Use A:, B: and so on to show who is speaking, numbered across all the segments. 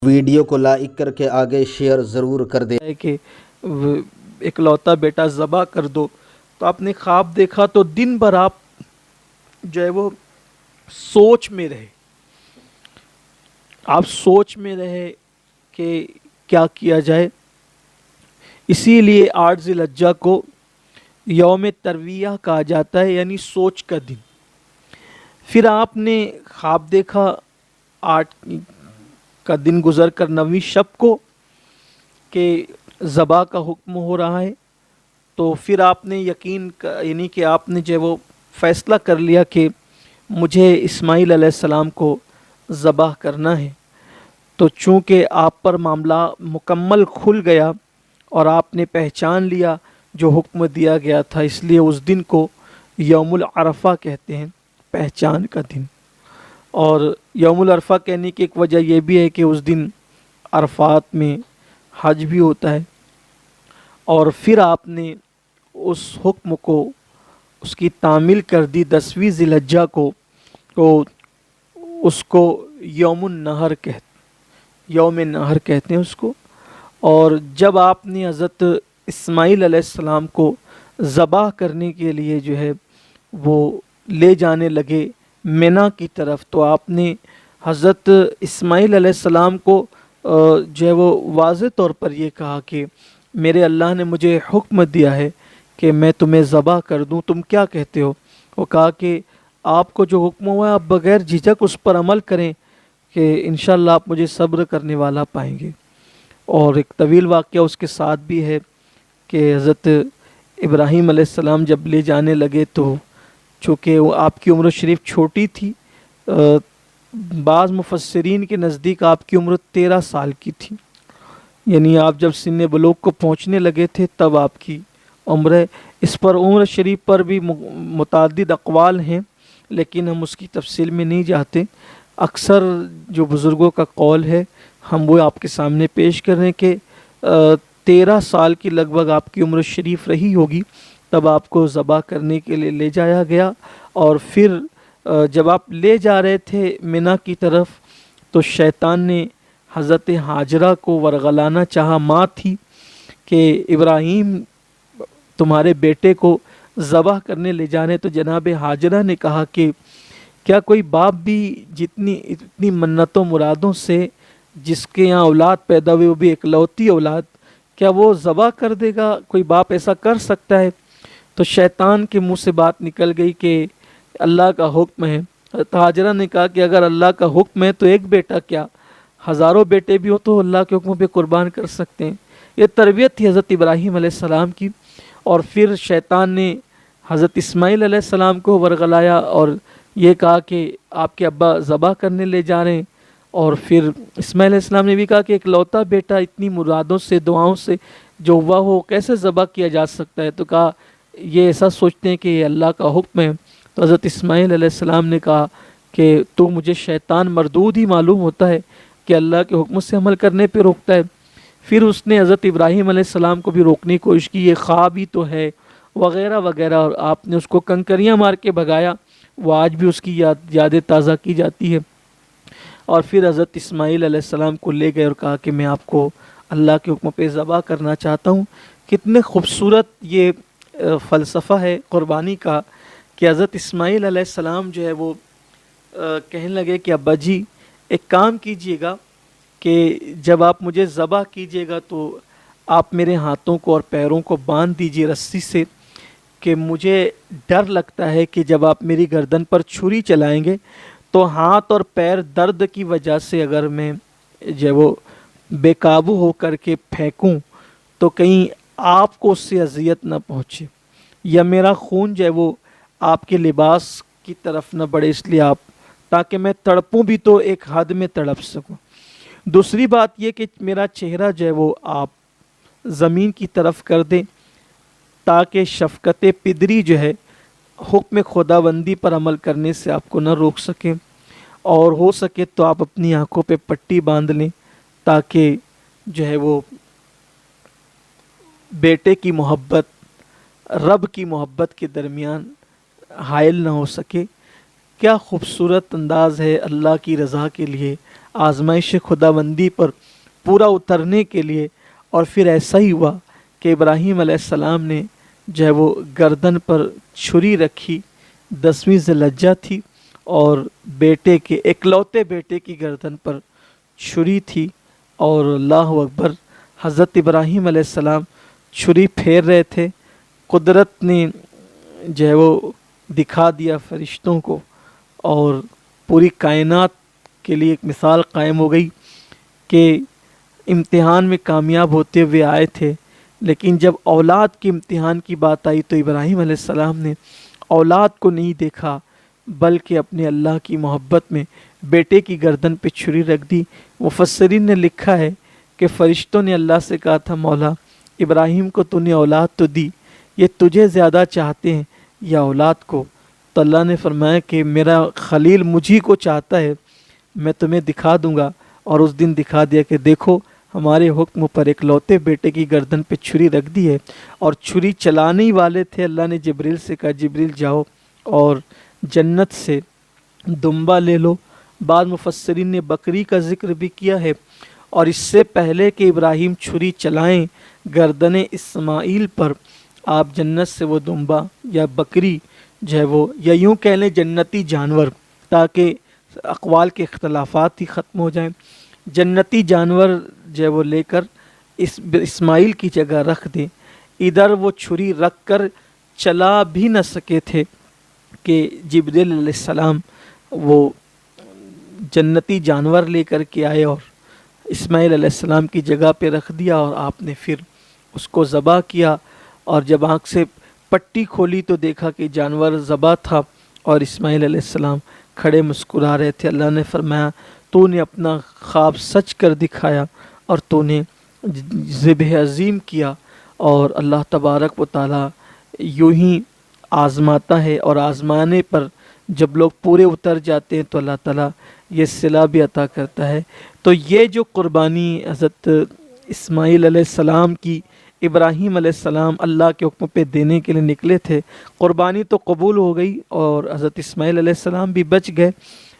A: Video کو like کر کے آگے شیئر ضرور کر دیں
B: ہے کہ اکلوتا بیٹا ذبح کر دو، تو آپ نے خواب دیکھا تو دن بھر آپ جو ہے وہ سوچ میں رہے، آپ سوچ میں رہے کہ کیا کیا جائے. اسی لیے 8 ذی الحجہ کو یوم ترویہ کہا جاتا ہے، یعنی سوچ کا دن. پھر آپ نے خواب دیکھا 8 کا دن گزر کر 9ویں شب کو کہ ذبح کا حکم ہو رہا ہے، تو پھر آپ نے یعنی کہ آپ نے جو ہے وہ فیصلہ کر لیا کہ مجھے اسماعیل علیہ السلام کو ذبح کرنا ہے. تو چونکہ آپ پر معاملہ مکمل کھل گیا اور آپ نے پہچان لیا جو حکم دیا گیا تھا، اس لیے اس دن کو یوم العرفہ کہتے ہیں، پہچان کا دن. اور یوم العرفہ کہنے کی ایک وجہ یہ بھی ہے کہ اس دن عرفات میں حج بھی ہوتا ہے. اور پھر آپ نے اس حکم کو، اس کی تعمیل کر دی 10ویں ذی الحجہ کو، تو اس کو یوم النحر یوم نحر کہتے ہیں اس کو. اور جب آپ نے حضرت اسماعیل علیہ السلام کو ذبح کرنے کے لیے جو ہے وہ لے جانے لگے مینا کی طرف، تو آپ نے حضرت اسماعیل علیہ السلام کو جو ہے وہ واضح طور پر یہ کہا کہ میرے اللہ نے مجھے حکم دیا ہے کہ میں تمہیں ذبح کر دوں، تم کیا کہتے ہو؟ وہ کہا کہ آپ کو جو حکم ہوا ہے آپ بغیر جھجک اس پر عمل کریں کہ انشاءاللہ آپ مجھے صبر کرنے والا پائیں گے. اور ایک طویل واقعہ اس کے ساتھ بھی ہے کہ حضرت ابراہیم علیہ السلام جب لے جانے لگے تو چونکہ وہ آپ کی عمر شریف چھوٹی تھی، بعض مفسرین کے نزدیک آپ کی عمر 13 سال کی تھی، یعنی آپ جب سن بلوغ کو پہنچنے لگے تھے تب آپ کی عمر ہے. اس پر عمر شریف پر بھی متعدد اقوال ہیں، لیکن ہم اس کی تفصیل میں نہیں جاتے. اکثر جو بزرگوں کا قول ہے ہم وہ آپ کے سامنے پیش کر رہے ہیں کہ 13 سال کی لگ بھگ آپ کی عمر شریف رہی ہوگی تب آپ کو ذبح کرنے کے لیے لے جایا گیا. اور پھر جب آپ لے جا رہے تھے مینا کی طرف تو شیطان نے حضرت ہاجرہ کو ورغلانا چاہا، ماں تھی، کہ ابراہیم تمہارے بیٹے کو ذبح کرنے لے جانے. تو جناب ہاجرہ نے کہا کہ کیا کوئی باپ بھی اتنی منتوں مرادوں سے جس کے یہاں اولاد پیدا ہوئی وہ بھی اکلوتی اولاد، کیا وہ ذبح کر دے گا؟ کوئی باپ ایسا کر سکتا ہے؟ تو شیطان کے منہ سے بات نکل گئی کہ اللہ کا حکم ہے. ہاجرہ نے کہا کہ اگر اللہ کا حکم ہے تو ایک بیٹا کیا، ہزاروں بیٹے بھی ہو تو اللہ کے حکم پہ قربان کر سکتے ہیں. یہ تربیت تھی حضرت ابراہیم علیہ السلام کی. اور پھر شیطان نے حضرت اسماعیل علیہ السلام کو ورغلایا اور یہ کہا کہ آپ کے ابا ذبح کرنے لے جا رہے ہیں. اور پھر اسماعیل علیہ السلام نے بھی کہا کہ اکلوتا بیٹا اتنی مرادوں سے دعاؤں سے جو ہوا ہو کیسے ذبح کیا جا سکتا ہے؟ تو کہا یہ ایسا سوچتے ہیں کہ یہ اللہ کا حکم ہے. تو حضرت اسماعیل علیہ السلام نے کہا کہ تو مجھے شیطان مردود ہی معلوم ہوتا ہے کہ اللہ کے حکم سے عمل کرنے پہ روکتا ہے. پھر اس نے حضرت ابراہیم علیہ السلام کو بھی روکنے کی کوشش کی، یہ خواب ہی تو ہے وغیرہ وغیرہ، اور آپ نے اس کو کنکریاں مار کے بھگایا. وہ آج بھی اس کی یادیں تازہ کی جاتی ہے. اور پھر حضرت اسماعیل علیہ السلام کو لے گئے اور کہا کہ میں آپ کو اللہ کے حکم پہ ذبح کرنا چاہتا ہوں. کتنے خوبصورت یہ فلسفہ ہے قربانی کا کہ حضرت اسماعیل علیہ السلام جو ہے وہ کہنے لگے کہ ابا جی ایک کام کیجئے گا کہ جب آپ مجھے ذبح کیجئے گا تو آپ میرے ہاتھوں کو اور پیروں کو باندھ دیجئے رسی سے، کہ مجھے ڈر لگتا ہے کہ جب آپ میری گردن پر چھری چلائیں گے تو ہاتھ اور پیر درد کی وجہ سے اگر میں جو وہ بے قابو ہو کر کے پھینکوں تو کہیں آپ کو اس سے اذیت نہ پہنچے یا میرا خون جو ہے وہ آپ کے لباس کی طرف نہ بڑھے، اس لیے آپ تاکہ میں تڑپوں بھی تو ایک حد میں تڑپ سکوں. دوسری بات یہ کہ میرا چہرہ جو ہے وہ آپ زمین کی طرف کر دیں تاکہ شفقت پدری جو ہے حکم خداوندی پر عمل کرنے سے آپ کو نہ روک سکیں، اور ہو سکے تو آپ اپنی آنکھوں پہ پٹی باندھ لیں تاکہ جو ہے وہ بیٹے کی محبت رب کی محبت کے درمیان حائل نہ ہو سکے. کیا خوبصورت انداز ہے اللہ کی رضا کے لیے، آزمائش خداوندی پر پورا اترنے کے لیے۔ اور پھر ایسا ہی ہوا کہ ابراہیم علیہ السلام نے جو ہے وہ گردن پر چھری رکھی، 10ویں ذی الحجہ تھی، اور بیٹے کے اکلوتے بیٹے کی گردن پر چھری تھی، اور اللہ اکبر، حضرت ابراہیم علیہ السلام چھری پھیر رہے تھے، قدرت نے جو ہے وہ دکھا دیا فرشتوں کو، اور پوری کائنات کے لیے ایک مثال قائم ہو گئی کہ امتحان میں کامیاب ہوتے ہوئے آئے تھے، لیکن جب اولاد کے امتحان کی بات آئی تو ابراہیم علیہ السلام نے اولاد کو نہیں دیکھا، بلکہ اپنے اللہ کی محبت میں بیٹے کی گردن پہ چھری رکھ دی۔ مفسرین نے لکھا ہے کہ فرشتوں نے اللہ سے کہا تھا، مولا ابراہیم کو تو نے اولاد تو دی، یہ تجھے زیادہ چاہتے ہیں یا اولاد کو؟ تو اللہ نے فرمایا کہ میرا خلیل مجھی کو چاہتا ہے، میں تمہیں دکھا دوں گا۔ اور اس دن دکھا دیا کہ دیکھو ہمارے حکم پر اکلوتے بیٹے کی گردن پہ چھری رکھ دی ہے، اور چھری چلانے ہی والے تھے، اللہ نے جبریل سے کہا جبریل جاؤ اور جنت سے دمبا لے لو۔ بعض مفسرین نے بکری کا ذکر بھی کیا ہے، اور اس سے پہلے کہ ابراہیم چھری چلائیں گردن اسماعیل پر، آپ جنت سے وہ دمبا یا بکری جو ہے وہ، یا یوں کہہ لیں جنتی جانور، تاکہ اقوال کے اختلافات ہی ختم ہو جائیں، جنتی جانور جو ہے وہ لے کر اسماعیل کی جگہ رکھ دیں۔ ادھر وہ چھری رکھ کر چلا بھی نہ سکے تھے کہ جبریل علیہ السلام وہ جنتی جانور لے کر کے آئے اور اسماعیل علیہ السلام کی جگہ پہ رکھ دیا، اور آپ نے پھر اس کو ذبح کیا، اور جب آنکھ سے پٹی کھولی تو دیکھا کہ جانور ذبح تھا، اور اسماعیل علیہ السلام کھڑے مسکرا رہے تھے۔ اللہ نے فرمایا تو نے اپنا خواب سچ کر دکھایا، اور تو نے ذبح عظیم کیا، اور اللہ تبارک و تعالی یوں ہی آزماتا ہے، اور آزمانے پر جب لوگ پورے اتر جاتے ہیں تو اللہ تعالیٰ یہ صلہ بھی عطا کرتا ہے۔ تو یہ جو قربانی حضرت اسماعیل علیہ السلام کی، ابراہیم علیہ السلام اللہ کے حکم پہ دینے کے لیے نکلے تھے، قربانی تو قبول ہو گئی، اور حضرت اسماعیل علیہ السلام بھی بچ گئے،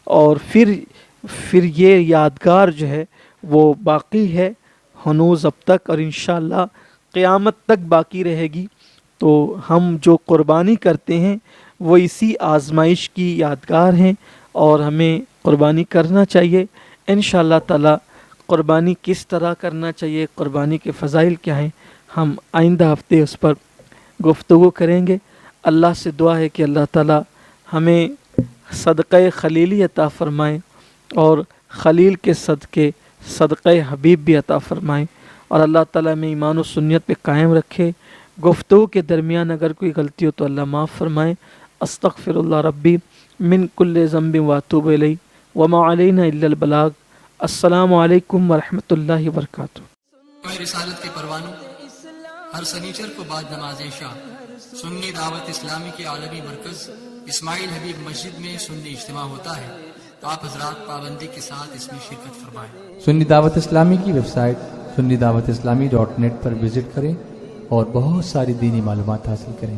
B: اور پھر یہ یادگار جو ہے وہ باقی ہے ہنوز اب تک، اور انشاءاللہ قیامت تک باقی رہے گی۔ تو ہم جو قربانی کرتے ہیں وہ اسی آزمائش کی یادگار ہیں، اور ہمیں قربانی کرنا چاہیے انشاءاللہ تعالی۔ قربانی کس طرح کرنا چاہیے، قربانی کے فضائل کیا ہیں، ہم آئندہ ہفتے اس پر گفتگو کریں گے۔ اللہ سے دعا ہے کہ اللہ تعالی ہمیں صدقہ خلیلی عطا فرمائیں، اور خلیل کے صدقے صدقہ حبیب بھی عطا فرمائیں، اور اللہ تعالیٰ میں ایمان و سنت پہ قائم رکھے۔ گفتگو کے درمیان اگر کوئی غلطی ہو تو اللہ معاف فرمائیں۔ استغفر اللہ ربی من کل ذنب واتوب الیہ وما علینا الا البلاغ۔ السلام علیکم ورحمۃ اللہ وبرکاتہ۔
C: رسالت کے پروانوں، ہر سنیچر کو بعد نماز عشاء سنی دعوت اسلامی کے عالمی مرکز اسماعیل حبیب مسجد میں سنی اجتماع ہوتا ہے، تو آپ حضرات پابندی کے ساتھ اس میں شرکت فرمائیں۔
D: سنی دعوت اسلامی کی ویب سائٹ sunnidawatisllami.net پر وزٹ کریں اور بہت ساری دینی معلومات حاصل کریں۔